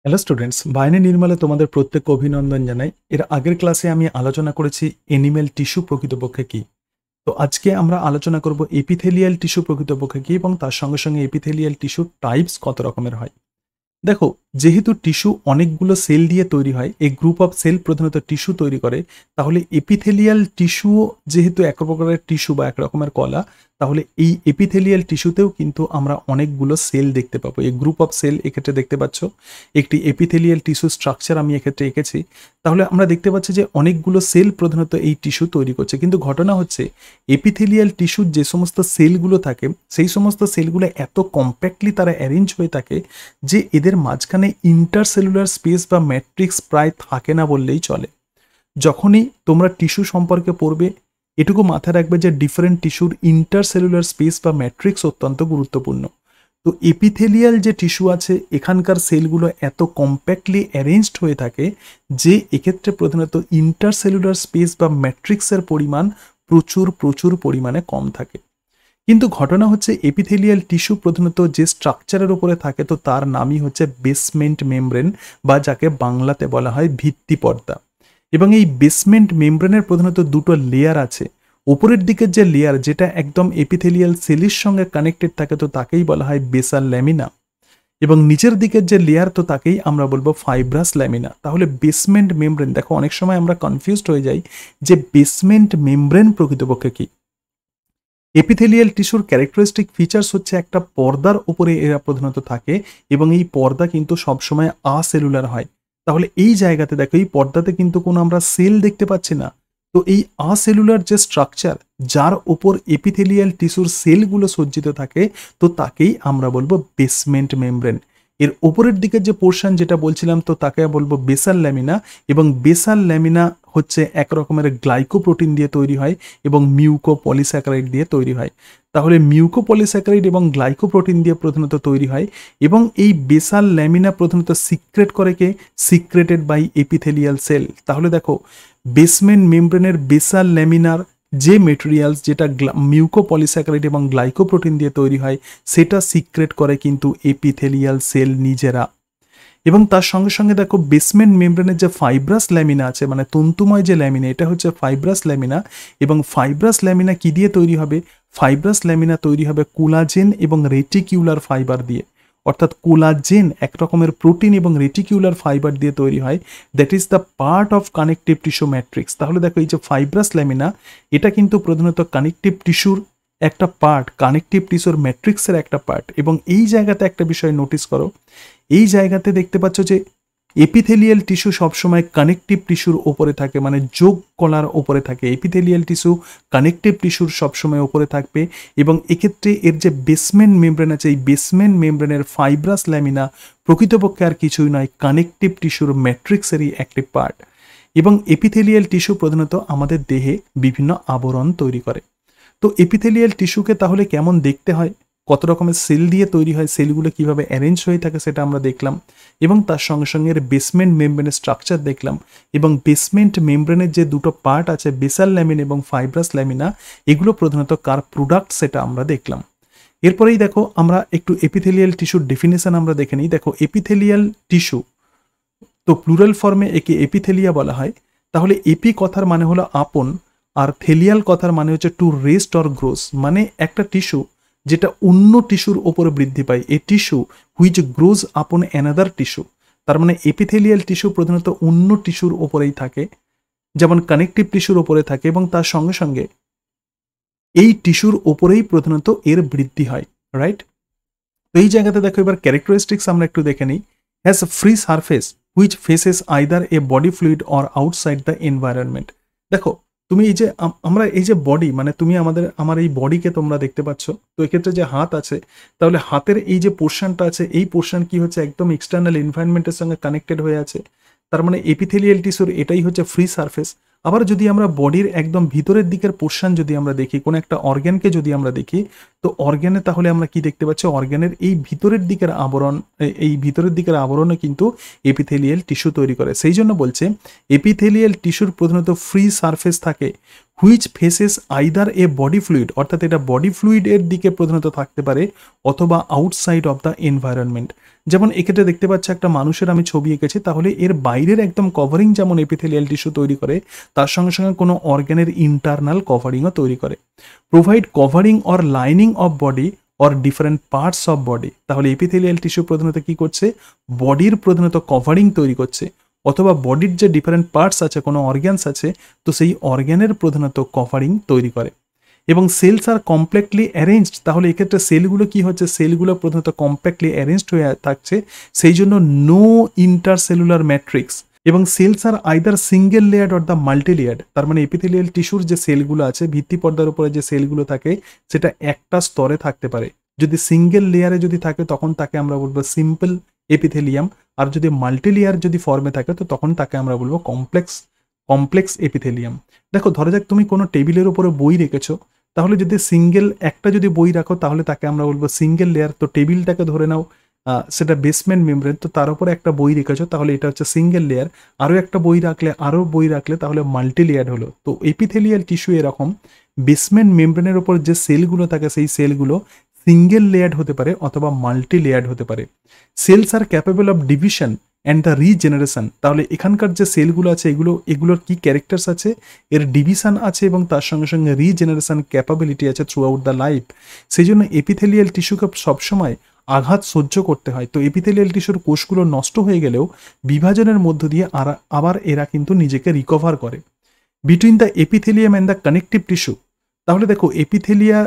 Hello students, বাহিনী নির্মলে তোমাদের প্রত্যেককে অভিনন্দন জানাই। এর আগের ক্লাসে আমি আলোচনা করেছি এনিম্যাল টিস্যু প্রকৃতপক্ষে কি। তো আজকে আমরা আলোচনা করব এপিথেলিয়াল টিস্যু প্রকৃতপক্ষে কি এবং তার সঙ্গে সঙ্গে এপিথেলিয়াল টিস্যু টাইপস কত রকমের হয়। দেখো, যেহেতু টিস্যু অনেকগুলো সেল দিয়ে তৈরি হয়, এই গ্রুপ অফ সেল প্রধানত টিস্যু তৈরি করে, তাহলে এপিথেলিয়াল টিস্যুও যেহেতু এক প্রকারের টিস্যু বা এক রকমের কলা, তাহলে এই এপিথেলিয়াল টিস্যুতেও কিন্তু আমরা অনেকগুলো সেল দেখতে পাবো। এই গ্রুপ অফ সেল এক্ষেত্রে দেখতে পাচ্ছ, একটি এপিথেলিয়াল টিস্যু স্ট্রাকচার আমি এক্ষেত্রে এঁকেছি। তাহলে আমরা দেখতে পাচ্ছি যে অনেকগুলো সেল প্রধানত এই টিস্যু তৈরি করছে, কিন্তু ঘটনা হচ্ছে এপিথেলিয়াল টিস্যুর যে সমস্ত সেলগুলো থাকে, সেই সমস্ত সেলগুলো এত কম্প্যাক্টলি তারা অ্যারেঞ্জ হয়ে থাকে যে এদের মাঝখানে ইন্টারসেলুলার স্পেস বা ম্যাট্রিক্স প্রায় থাকে না বললেই চলে। যখনই তোমরা টিস্যু সম্পর্কে পড়বে, এটুকু মাথায় রাখবে যে ডিফারেন্ট টিস্যুর ইন্টারসেলুলার স্পেস বা ম্যাট্রিক্স অত্যন্ত গুরুত্বপূর্ণ। তো এপিথেলিয়াল যে টিস্যু আছে, এখানকার সেলগুলো এত কম্প্যাক্টলি অ্যারেঞ্জড হয়ে থাকে যে এক্ষেত্রে প্রধানত ইন্টারসেলুলার স্পেস বা ম্যাট্রিক্সের পরিমাণ প্রচুর প্রচুর পরিমাণে কম থাকে। কিন্তু ঘটনা হচ্ছে এপিথেলিয়াল টিস্যু প্রধানত যে স্ট্রাকচারের উপরে থাকে, তো তার নামই হচ্ছে বেসমেন্ট মেমব্রেন, বা যাকে বাংলাতে বলা হয় ভিত্তি পর্দা। এবং এই বেসমেন্ট মেমব্রেনের প্রধানত দুটো লেয়ার আছে। উপরের দিকের যে লেয়ার, যেটা একদম এপিথেলিয়াল সেলের সঙ্গে কানেক্টেড থাকে, তো তাকেই বলা হয় বেসাল ল্যামিনা। এবং নিচের দিকের যে লেয়ার, তো তাকেই আমরা বলবো ফাইব্রাস ল্যামিনা। তাহলে বেসমেন্ট মেমব্রেন, দেখো অনেক সময় আমরা কনফিউজড হয়ে যাই যে বেসমেন্ট মেমব্রেন প্রকৃতপক্ষে কি। এপিথেলিয়াল টিস্যুর ক্যারেক্টারিস্টিক ফিচার্স হচ্ছে একটা পর্দার উপরে এরা প্রধানত থাকে, এবং এই পর্দা কিন্তু সবসময় সেলুলার হয়। তাহলে এই জায়গাতে দেখো, এই পর্দাতে কিন্তু কোনো আমরা সেল দেখতে পাচ্ছি না। তো এই সেলুলার যে স্ট্রাকচার, যার উপর এপিথেলিয়াল টিস্যুর সেলগুলো সজ্জিত থাকে, তো তাকেই আমরা বলবো বেসমেন্ট মেমব্রেন। এর উপরের দিকের যে পোর্শন যেটা বলছিলাম, তো তাকে বলবো বেসাল ল্যামিনা। এবং বেসাল ল্যামিনা হচ্ছে এক রকমের গ্লাইকোপ্রোটিন দিয়ে তৈরি হয় এবং মিউকোপলিস্যাকারাইড দিয়ে তৈরি হয়। তাহলে মিউকোপলিস্যাকারাইড এবং গ্লাইকোপ্রোটিন দিয়ে প্রধানত তৈরি হয়, এবং এই বেসাল ল্যামিনা প্রধানত সিক্রেট করে কে? Secreted by epithelial cell. তাহলে দেখো, বেসমেন্ট মেমব্রেনের বেসাল ল্যামিনার যে মেটেরিয়ালস, যেটা মিউকোপলিস্যাকারাইড এবং গ্লাইকোপ্রোটিন দিয়ে তৈরি হয়, সেটা সিক্রেট করে কিন্তু এপিথেলিয়াল সেল নিজেরা। এবং তার সঙ্গে সঙ্গে দেখো, বেসমেন্ট মেমব্রেনের যে ফাইব্রাস ল্যামিনা আছে, মানে তন্তুময় যে ল্যামিনা, এটা হচ্ছে ফাইব্রাস ল্যামিনা। এবং ফাইব্রাস ল্যামিনা কি দিয়ে তৈরি হবে? ফাইব্রাস ল্যামিনা তৈরি হবে কোলাজেন এবং রেটিকিউলার ফাইবার দিয়ে। অর্থাৎ কোলাজেন এক রকমের প্রোটিন এবং রেটিকিউলার ফাইবার দিয়ে তৈরি হয়, that is the part of connective tissue matrix. তাহলে দেখো, এই যে ফাইব্রাস ল্যামিনা, এটা কিন্তু প্রধানত কানেকটিভ টিস্যুর একটা পার্ট, কানেকটিভ টিস্যুর ম্যাট্রিক্সের একটা পার্ট। এবং এই জায়গাতে একটা বিষয় নোটিস করো, এই জায়গাতে দেখতে পাচ্ছ যে এপিথেলিয়াল টিস্যু সবসময় কানেকটিভ টিস্যুর ওপরে থাকে, মানে যোগ কলার ওপরে থাকে। এপিথেলিয়াল টিস্যু কানেকটিভ টিস্যুর সবসময় ওপরে থাকবে, এবং এক্ষেত্রে এর যে বেসমেন্ট মেমব্রেন আছে, এই বেসমেন্ট মেমব্রেনের ফাইব্রাস ল্যামিনা প্রকৃতপক্ষে আর কিছুই নয়, কানেকটিভ টিস্যুর ম্যাট্রিক্সেরই একটি পার্ট। এবং এপিথেলিয়াল টিস্যু প্রধানত আমাদের দেহে বিভিন্ন আবরণ তৈরি করে। তো এপিথেলিয়াল টিস্যুকে তাহলে কেমন দেখতে হয়, কত রকমের সেল দিয়ে তৈরি হয়, সেলগুলো কিভাবে অ্যারেঞ্জ হয়ে থাকে, সেটা আমরা দেখলাম। এবং তার সঙ্গে সঙ্গে এর বেসমেন্ট মেমব্রেনের স্ট্রাকচার দেখলাম। এবং বেসমেন্ট মেমব্রেনের যে দুটো পার্ট আছে, বেসাল ল্যামিন এবং ফাইব্রাস ল্যামিনা, এগুলো প্রধানত কার প্রোডাক্ট, সেটা আমরা দেখলাম। এরপরেই দেখো, আমরা একটু এপিথেলিয়াল টিস্যুর ডেফিনেশন আমরা দেখে নিই। দেখো, এপিথেলিয়াল টিস্যু, তো প্লুরাল ফর্মে একে এপিথেলিয়া বলা হয়। তাহলে এপি কথার মানে হলো আপন, আর থেলিয়াল কথার মানে হচ্ছে টু রেস্ট অর গ্রোস, মানে একটা টিস্যু যেটা অন্য টিস্যুর ওপরে বৃদ্ধি পায়, এ টিস্যু হুইচ গ্রোজ আপন অ্যানাদার টিস্যু। তার মানে এপিথেলিয়াল টিস্যু প্রধানত অন্য টিস্যুর ওপরেই থাকে, যেমন কানেকটিভ টিস্যুর ওপরে থাকে, এবং তার সঙ্গে সঙ্গে এই টিস্যুর ওপরেই প্রধানত এর বৃদ্ধি হয়, রাইট? তো এই জায়গাতে দেখো, এবার ক্যারেক্টারিস্টিক্স আমরা একটু দেখে নিই। Has a free surface which faces either A body fluid or outside the environment. দেখো, তুমি এই যে আমরা এই যে বডি, মানে তুমি আমার এই বডিকে তোমরা দেখতে পাচ্ছ, তো এক্ষেত্রে যে হাত আছে, তাহলে হাতের এই যে পোর্শনটা আছে, এই পোর্শন কি হচ্ছে, একদম এক্সটার্নাল এনভায়রনমেন্টের সঙ্গে কানেক্টেড হয়ে আছে। তার মানে এপিথেলিয়াল টিস্যুর এটাই হচ্ছে ফ্রি সারফেস। আবার যদি আমরা বডির একদম ভিতরের দিকের পোর্শন যদি আমরা দেখি, কোনো একটা অর্গ্যানকে যদি আমরা দেখি, তো অর্গ্যানে তাহলে আমরা কি দেখতে পাচ্ছি, অর্গ্যানের এই ভিতরের দিকের আবরণ, এই ভিতরের দিকের আবরণও কিন্তু এপিথেলিয়াল টিস্যু তৈরি করে। সেই জন্য বলছে এপিথেলিয়াল টিস্যুর প্রধানত ফ্রি সারফেস থাকে which faces either A body fluid, অর্থাৎ এটা বডি ফ্লুইডের দিকে প্রধানত থাকতে পারে অথবা আউটসাইড অফ দ্য এনভায়রনমেন্ট। যেমন এক্ষেত্রে দেখতে পাচ্ছি একটা মানুষের আমি ছবি এঁকেছি, তাহলে এর বাইরের একদম কভারিং যেমন এপিথেলিয়াল টিস্যু তৈরি করে, তার সঙ্গে সঙ্গে কোনো অর্গানের ইন্টারনাল কভারিংও তৈরি করে। Provide covering or lining of body or different parts of body, তাহলে এপিথেলিয়াল টিস্যু প্রধানত কি করছে, বডির প্রধানত কভারিং তৈরি করছে, অথবা বডির যে ডিফারেন্ট পার্টস আছে, কোনো অর্গ্যানস আছে, তো সেই অর্গ্যানের প্রধানত কভারিং তৈরি করে। এবং সেলস আর কমপ্লেক্টলি অ্যারেঞ্জড, তাহলে এক্ষেত্রে সেলগুলো কি হচ্ছে, সেলগুলো প্রধানত কম্প্যাক্টলি অ্যারেঞ্জড হয়ে থাকছে, সেই জন্য নো ইন্টারসেলুলার ম্যাট্রিক্স। এবং cells are either single layered or the multi layered, তার মানে এপিথেলিয়াল টিস্যুর যে সেলগুলো আছে, ভিত্তি পর্দার উপরে যে সেলগুলো থাকে, সেটা একটা স্তরে থাকতে পারে। যদি সিঙ্গেল লেয়ারে যদি থাকে তখন তাকে আমরা বলবো সিম্পল এপিথেলিয়াম, আর যদি মাল্টি লেয়ার যদি ফর্মে থাকে তো তখন তাকে আমরা বলবো কমপ্লেক্স এপিথেলিয়াম। দেখো ধরা যাক তুমি কোনো টেবিলের উপরে বই রেখেছো, তাহলে যদি সিঙ্গেল একটা যদি বই রাখো তাহলে তাকে আমরা বলবো সিঙ্গেল লেয়ার। তো টেবিলটাকে ধরে নাও সেটা বেসমেন্ট মেমব্রেন, তো তার উপরে একটা বই রেখেছো, তাহলে এটা হচ্ছে সিঙ্গেল লেয়ার। আরও একটা বই রাখলে, আরও বই রাখলে, তাহলে মাল্টি লেয়ার হলো। তো এপিথেলিয়াল টিস্যু এরকম, বেসমেন্ট মেমব্রেনের উপর যে সেলগুলো থাকে সেই সেলগুলো সিঙ্গেল লেয়ার্ড হতে পারে অথবা মাল্টি লেয়ার্ড হতে পারে। Cells are capable of division and the regeneration, তাহলে এখানকার যে সেলগুলো আছে এগুলোর কি ক্যারেক্টার্স আছে, এর ডিভিশন আছে এবং তার সঙ্গে সঙ্গে রিজেনারেশন ক্যাপাবিলিটি আছে থ্রু আউট দ্য লাইফ। সেই জন্য এপিথেলিয়াল টিস্যুকে সবসময় আঘাত সহ্য করতে হয়। তো এপিথেলিয়াল টিস্যুর কোষগুলো নষ্ট হয়ে গেলেও বিভাজনের মধ্য দিয়ে আবার এরা কিন্তু নিজেকে রিকভার করে। Between the epithelium and the connective tissue, তাহলে দেখো এপিথেলিয়া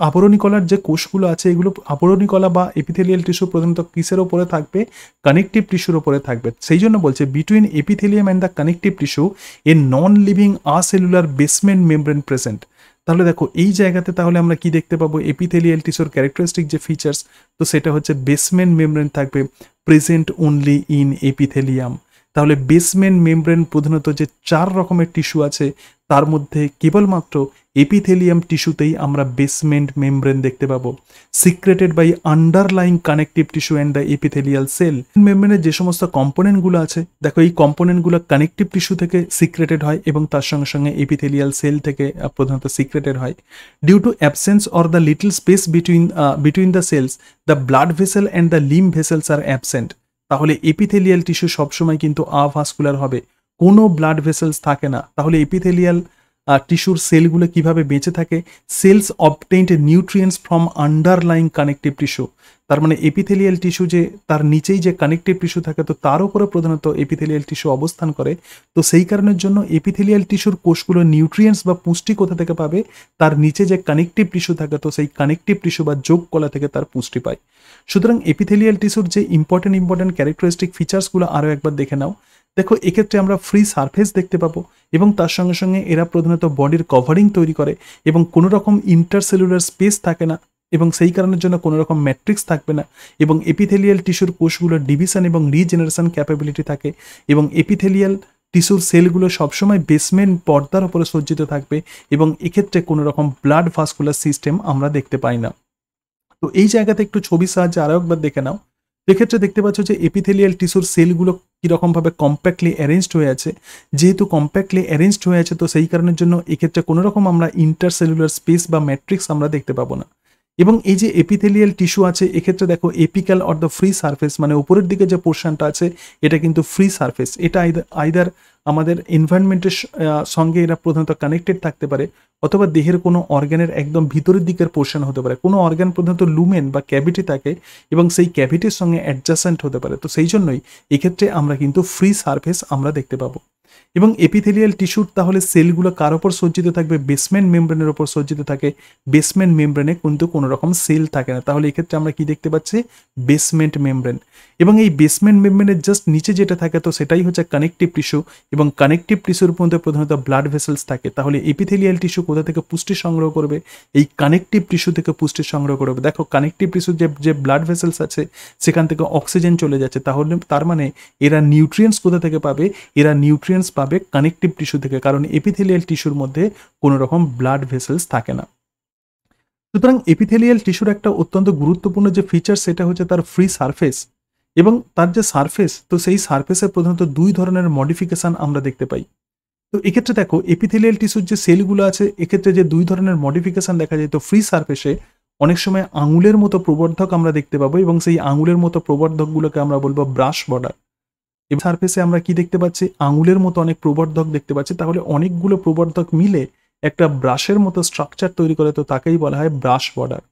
আবরণী কলার যে কোষগুলো আছে, এগুলো আবরণী কলা বা এপিথেলিয়াল টিস্যু প্রধানত কিসের ওপরে থাকবে, কানেকটিভ টিস্যুর ওপরে থাকবে। সেই জন্য বলছে between epithelium and the connective tissue a non living acellular basement membrane present. তাহলে দেখো এই জায়গাতে তাহলে আমরা কি দেখতে পাবো, এপিথেলিয়াল টিস্যুর ক্যারেক্টারিস্টিক যে ফিচার্স, তো সেটা হচ্ছে বেসমেন্ট মেমব্রেন থাকবে প্রেজেন্ট অনলি ইন এপিথেলিয়াম। তাহলে বেসমেন্ট মেমব্রেন প্রধানত যে 4 রকমের টিস্যু আছে তার মধ্যে কেবলমাত্র এপিথেলিয়াম টিস্যুতেই আমরা বেসমেন্ট মেমব্রেন দেখতে পাবো, secreted by underlying connective tissue and the epithelial cell. মেমব্রেনের যে সমস্ত কম্পোনেন্টগুলো আছে, দেখো এই কম্পোনেন্টগুলো কানেকটিভ টিস্যু থেকে সিক্রেটেড হয় এবং তার সঙ্গে সঙ্গে এপিথেলিয়াল সেল থেকে প্রধানত সিক্রেটেড হয়। Due to absence or the little space between the cells, the blood vessel and the lymph vessels are absent. তাহলে এপিথেলিয়াল টিস্যু সবসময় কিন্তু আভাস্কুলার হবে, কোনো ব্লাড ভেসেলস থাকে না। তাহলে এপিথেলিয়াল টিস্যুর সেলগুলো কিভাবে বেঁচে থাকে, cells obtained nutrients from underlying connective tissue. তার মানে এপিথেলিয়াল টিস্যু যে তার নিচেই যে কানেকটিভ টিস্যু থাকে, তো তার উপরে প্রধানত এপিথেলিয়াল টিস্যু অবস্থান করে। তো সেই কারণের জন্য এপিথেলিয়াল টিস্যুর কোষগুলো নিউট্রিয়েন্টস বা পুষ্টি কোথা থেকে পাবে, তার নিচে যে কানেকটিভ টিস্যু থাকে, তো সেই কানেকটিভ টিস্যু বা যোগ কলা থেকে তার পুষ্টি পায়। সুতরাং এপিথেলিয়াল টিস্যুর যে ইম্পর্টেন্ট ক্যারেক্টারিস্টিক ফিচার্সগুলো আরও একবার দেখে নাও। দেখো এক্ষেত্রে আমরা ফ্রি সারফেস দেখতে পাবো এবং তার সঙ্গে সঙ্গে এরা প্রধানত বডির কভারিং তৈরি করে এবং কোনো রকম ইন্টারসেলুলার স্পেস থাকে না এবং সেই কারণের জন্য কোনো রকম ম্যাট্রিক্স থাকবে না। এবং এপিথেলিয়াল টিস্যুর কোষগুলোর ডিভিশন এবং রিজেনারেশন ক্যাপাবিলিটি থাকে এবং এপিথেলিয়াল টিস্যুর সেলগুলো সবসময় বেসমেন্ট পর্দার উপরে সজ্জিত থাকবে এবং এক্ষেত্রে কোনো রকম ব্লাড ভাস্কুলার সিস্টেম আমরা দেখতে পাই না। তো এই জায়গাতে একটু ছবির সাহায্যে আরও একবার দেখে নাও। এক্ষেত্রে দেখতে পাচ্ছ যে এপিথেলিয়াল টিস্যুর সেলগুলো কীরকমভাবে কম্প্যাক্টলি অ্যারেঞ্জড হয়ে আছে। যেহেতু কম্প্যাক্টলি অ্যারেঞ্জড হয়ে আছে, তো সেই কারণের জন্য এক্ষেত্রে কোনো রকম আমরা ইন্টারসেলুলার স্পেস বা ম্যাট্রিক্স আমরা দেখতে পাবো না। এবং এই যে এপিথেলিয়াল টিস্যু আছে, এক্ষেত্রে দেখো apical or the free surface, মানে উপরের দিকে যে পোর্শনটা আছে এটা কিন্তু ফ্রি সারফেস। এটা আইদার আমাদের এনভায়রনমেন্টের সঙ্গে এরা প্রধানত কানেক্টেড থাকতে পারে অথবা দেহের কোনো অর্গ্যানের একদম ভিতরের দিকের পোর্শন হতে পারে। কোনো অর্গ্যান প্রধানত লুমেন বা ক্যাভিটি থাকে এবং সেই ক্যাভিটির সঙ্গে অ্যাডজাসেন্ট হতে পারে। তো সেই জন্যই এক্ষেত্রে আমরা কিন্তু ফ্রি সারফেস আমরা দেখতে পাবো। এবং এপিথেলিয়াল টিস্যুর তাহলে সেলগুলো কার ওপর সজ্জিত থাকবে, বেসমেন্ট মেমব্রেনের ওপর সজ্জিত থাকে। বেসমেন্ট মেমব্রেনে কিন্তু কোনো রকম সেল থাকে না। তাহলে এক্ষেত্রে আমরা কি দেখতে পাচ্ছি, বেসমেন্ট মেমব্রেন। এবং এই বেসমেন্ট মেমব্রেনের জাস্ট নিচে যেটা থাকে তো সেটাই হচ্ছে কানেকটিভ টিস্যু এবং কানেকটিভ টিস্যুর মধ্যে প্রধানত ব্লাড ভেসেলস থাকে। তাহলে এপিথেলিয়াল টিস্যু কোথা থেকে পুষ্টি সংগ্রহ করবে, এই কানেকটিভ টিস্যু থেকে পুষ্টি সংগ্রহ করবে। দেখো কানেকটিভ টিস্যুর যে ব্লাড ভেসেলস আছে সেখান থেকে অক্সিজেন চলে যাচ্ছে, তাহলে তার মানে এরা নিউট্রিয়েন্টস কোথা থেকে পাবে, এরা নিউট্রিয়েন্টস পাবে কানেকটিভ টিস্যু থেকে, কারণ এপিথেলিয়াল টিস্যুর মধ্যে কোনো রকম ব্লাড ভেসেলস থাকে না। সুতরাং এপিথেলিয়াল টিস্যুর একটা অত্যন্ত গুরুত্বপূর্ণ যে ফিচার সেটা হচ্ছে তার ফ্রি সারফেস এবং তার যে সারফেস, তো সেই সারফেসে প্রধানত 2 ধরনের মডিফিকেশন আমরা দেখতে পাই। তো এক্ষেত্রে দেখো এপিথেলিয়াল টিস্যুর যে সেলগুলো আছে এক্ষেত্রে যে দুই ধরনের মডিফিকেশন দেখা যায়। তো ফ্রি সারফেসে অনেক সময় আঙুলের মতো প্রবর্ধক আমরা দেখতে পাবো এবং সেই আঙুলের মতো প্রবর্ধকগুলোকে আমরা বলবো ব্রাশ বর্ডার। এবং সারফেসে আমরা কি দেখতে পাচ্ছি, আঙুলের মতো অনেক প্রবর্ধক দেখতে পাচ্ছি। তাহলে অনেকগুলো প্রবর্ধক মিলে একটা ব্রাশের মতো স্ট্রাকচার তৈরি করে, তো তাকেই বলা হয় ব্রাশ বর্ডার।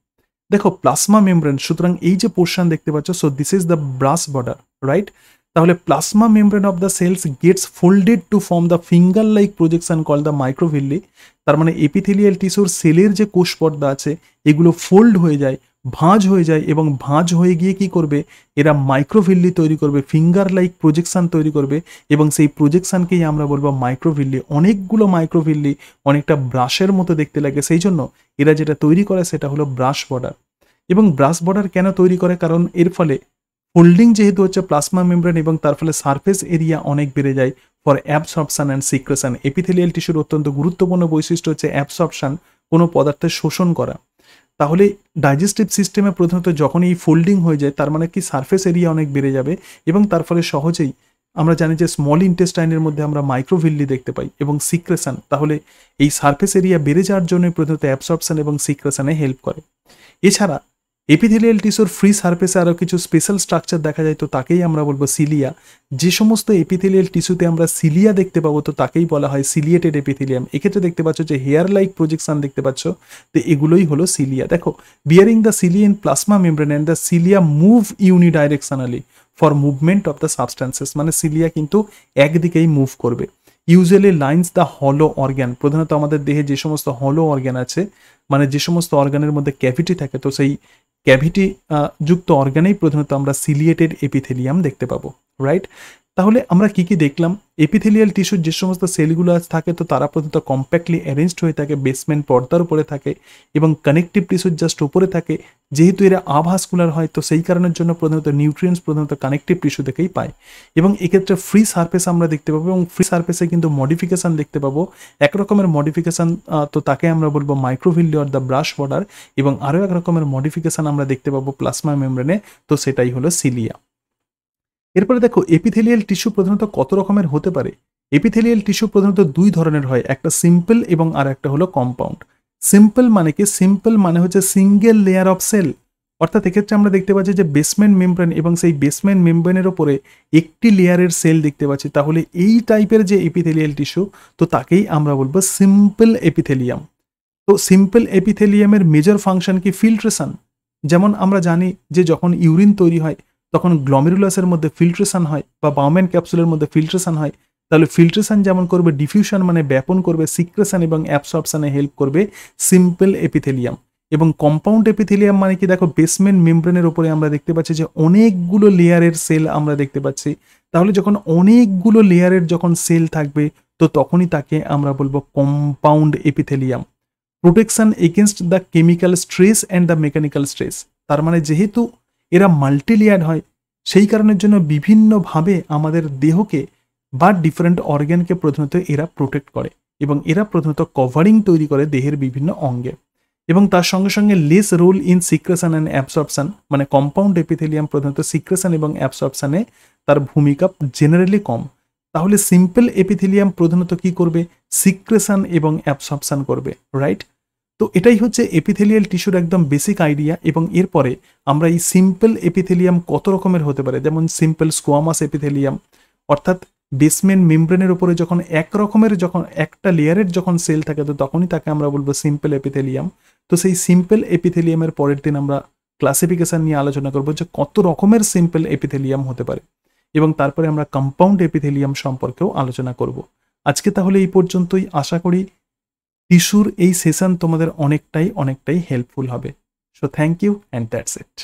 দেখো প্লাজমা মেমব্রেন, সুতরাং এই যে পোর্শন দেখতে পাচ্ছ, so this is the brush border, right? তাহলে plasma membrane of the cells gets folded to form the finger like projection call the microvilli. তার মানে এপিথেলিয়াল টিস্যুর সেলের যে কোষ পর্দা আছে এগুলো ফোল্ড হয়ে যায়, ভাঁজ হয়ে যায়, এবং ভাঁজ হয়ে গিয়ে কি করবে, এরা মাইক্রোভিল্লি তৈরি করবে, ফিঙ্গার লাইক প্রজেকশন তৈরি করবে, এবং সেই প্রজেকশনকেই আমরা বলবো মাইক্রোভিল্লি। অনেকগুলো মাইক্রোভিল্লি অনেকটা ব্রাশের মতো দেখতে লাগে, সেই জন্য এরা যেটা তৈরি করে সেটা হলো ব্রাশ বর্ডার। এবং ব্রাশ বর্ডার কেন তৈরি করে, কারণ এর ফলে ফোল্ডিং যেহেতু হচ্ছে প্লাজমা মেমব্রেন এবং তার ফলে সারফেস এরিয়া অনেক বেড়ে যায় for absorption and secretion. Epithelial টিস্যুর অত্যন্ত গুরুত্বপূর্ণ বৈশিষ্ট্য হচ্ছে অ্যাবসর্পশন, কোনো পদার্থের শোষণ করা। তাহলে ডাইজেস্টিভ সিস্টেমে প্রধানত যখন এই ফোল্ডিং হয়ে যায় তার মানে কি সারফেস এরিয়া অনেক বেড়ে যাবে, এবং তার ফলে সহজেই আমরা জানি যে স্মল ইন্টেস্টাইনের মধ্যে আমরা মাইক্রোভিল্লি দেখতে পাই এবং সিক্রেশন। তাহলে এই সারফেস এরিয়া বেড়ে যাওয়ার জন্য প্রধানত অ্যাবসর্পশন এবং সিক্রেশনে হেল্প করে। এছাড়া এপিথেলিয়াল টিস্যুর ফ্রি সারফেসে আরও কিছু স্পেশাল স্ট্রাকচার দেখা যায়, তো তাকেই আমরা বলবো সিলিয়া। যে সমস্ত এপিথেলিয়াল টিস্যুতে আমরা সিলিয়া দেখতে পাবো তো তাকেই বলা হয় সিলিয়েটেড এপিথেলিয়াম। এক্ষেত্রে দেখতে পাচ্ছ যে হেয়ার লাইক প্রজেকশন দেখতে পাচ্ছ, তো এগুলোই হলো সিলিয়া। দেখো bearing the cilia in plasma membrane and the cilia move unidirectionally for movement of the substances. মানে সিলিয়া কিন্তু একদিকেই মুভ করবে। Usually lines the hollow organ. প্রধানত আমাদের দেহে যে সমস্ত হলো অর্গ্যান আছে, মানে যে সমস্ত অর্গানের মধ্যে ক্যাভিটি থাকে, তো সেই ক্যাভিটি যুক্ত অর্গানেই প্রধানত আমরা সিলিয়েটেড এপিথেলিয়াম দেখতে পাবো, রাইট? তাহলে আমরা কি কি দেখলাম, এপিথেলিয়াল টিস্যুর যে সমস্ত সেলগুলো থাকে তো তারা প্রধানত কম্প্যাক্টলি অ্যারেঞ্জড হয়ে থাকে, বেসমেন্ট পর্দার উপরে থাকে এবং কানেকটিভ টিস্যুর জাস্ট উপরে থাকে। যেহেতু এরা আভাস্কুলার হয় তো সেই কারণের জন্য প্রধানত নিউট্রিয়েন্টস প্রধানত কানেকটিভ টিস্যু থেকেই পায়। এবং এক্ষেত্রে ফ্রি সারফেস আমরা দেখতে পাবো, এবং ফ্রি সারফেসে কিন্তু মডিফিকেশন দেখতে পাবো। এক রকমের মডিফিকেশন তো তাকে আমরা বলবো microvilli or the brush border, এবং আরও এক রকমের মডিফিকেশন আমরা দেখতে পাবো প্লাজমা মেমব্রেনে, তো সেটাই হলো সিলিয়া। এরপরে দেখো এপিথেলিয়াল টিস্যু প্রধানত কত রকমের হতে পারে। এপিথেলিয়াল টিস্যু প্রধানত দুই ধরনের হয়, একটা সিম্পল এবং আর একটা হলো কম্পাউন্ড। সিম্পল মানে কি, সিম্পল মানে হচ্ছে সিঙ্গেল লেয়ার অফ সেল, অর্থাৎ এক্ষেত্রে আমরা দেখতে পাচ্ছি যে বেসমেন্ট মেমব্রেন এবং সেই বেসমেন্ট মেমব্রেনের ওপরে একটি লেয়ারের সেল দেখতে পাচ্ছি। তাহলে এই টাইপের যে এপিথেলিয়াল টিস্যু তো তাকেই আমরা বলবো সিম্পল এপিথেলিয়াম। তো সিম্পল এপিথেলিয়ামের মেজর ফাংশন কি, ফিল্ট্রেশন। যেমন আমরা জানি যে যখন ইউরিন তৈরি হয় তখন গ্লোমেরুলাসের মধ্যে ফিল্ট্রেশন হয় বা বাউম্যান ক্যাপসুলের মধ্যে ফিল্ট্রেশন হয়। তাহলে ফিল্ট্রেশন যেমন করবে, ডিফিউশন মানে ব্যাপন করবে, সিক্রেশন এবং অ্যাবসর্পশনে হেল্প করবে সিম্পল এপিথেলিয়াম। এবং কম্পাউন্ড এপিথেলিয়াম মানে কি, দেখো বেসমেন্ট মেমব্রেনের উপরে আমরা দেখতে পাচ্ছি যে অনেকগুলো লেয়ারের সেল আমরা দেখতে পাচ্ছি। তাহলে যখন অনেকগুলো লেয়ারের যখন সেল থাকবে তো তখনই তাকে আমরা বলবো compound epithelium. Protection against the chemical stress and the mechanical stress. তার মানে যেহেতু এরা মাল্টিলেয়ার্ড হয় সেই কারণের জন্য বিভিন্নভাবে আমাদের দেহকে বা ডিফারেন্ট অর্গ্যানকে প্রধানত এরা প্রোটেক্ট করে, এবং এরা প্রধানত কভারিং তৈরি করে দেহের বিভিন্ন অঙ্গে। এবং তার সঙ্গে সঙ্গে less role in secretion and absorption, মানে কম্পাউন্ড এপিথেলিয়াম প্রধানত সিক্রেশন এবং অ্যাবসর্পশনে তার ভূমিকা জেনারেলি কম। তাহলে সিম্পল এপিথেলিয়াম প্রধানত কি করবে, সিক্রেশন এবং অ্যাবসর্পশন করবে, রাইট? তো এটাই হচ্ছে এপিথেলিয়াল টিস্যুর একদম বেসিক আইডিয়া। এবং এরপরে আমরা এই সিম্পল এপিথেলিয়াম কত রকমের হতে পারে, যেমন সিম্পল স্কোয়ামাস এপিথেলিয়াম, অর্থাৎ বেসমেন্ট মেমব্রেনের উপরে যখন এক রকমের যখন একটা লেয়ারের যখন সেল থাকে তো তখনই তাকে আমরা বলবো সিম্পল এপিথেলিয়াম। তো সেই সিম্পল এপিথেলিয়ামের পরের দিন আমরা ক্লাসিফিকেশন নিয়ে আলোচনা করবো যে কত রকমের সিম্পল এপিথেলিয়াম হতে পারে, এবং তারপরে আমরা কম্পাউন্ড এপিথেলিয়াম সম্পর্কেও আলোচনা করব। আজকে তাহলে এই পর্যন্তই। আশা করি টিস্যুর এই সেশন তোমাদের অনেকটাই হেল্পফুল হবে। So thank you and that's it.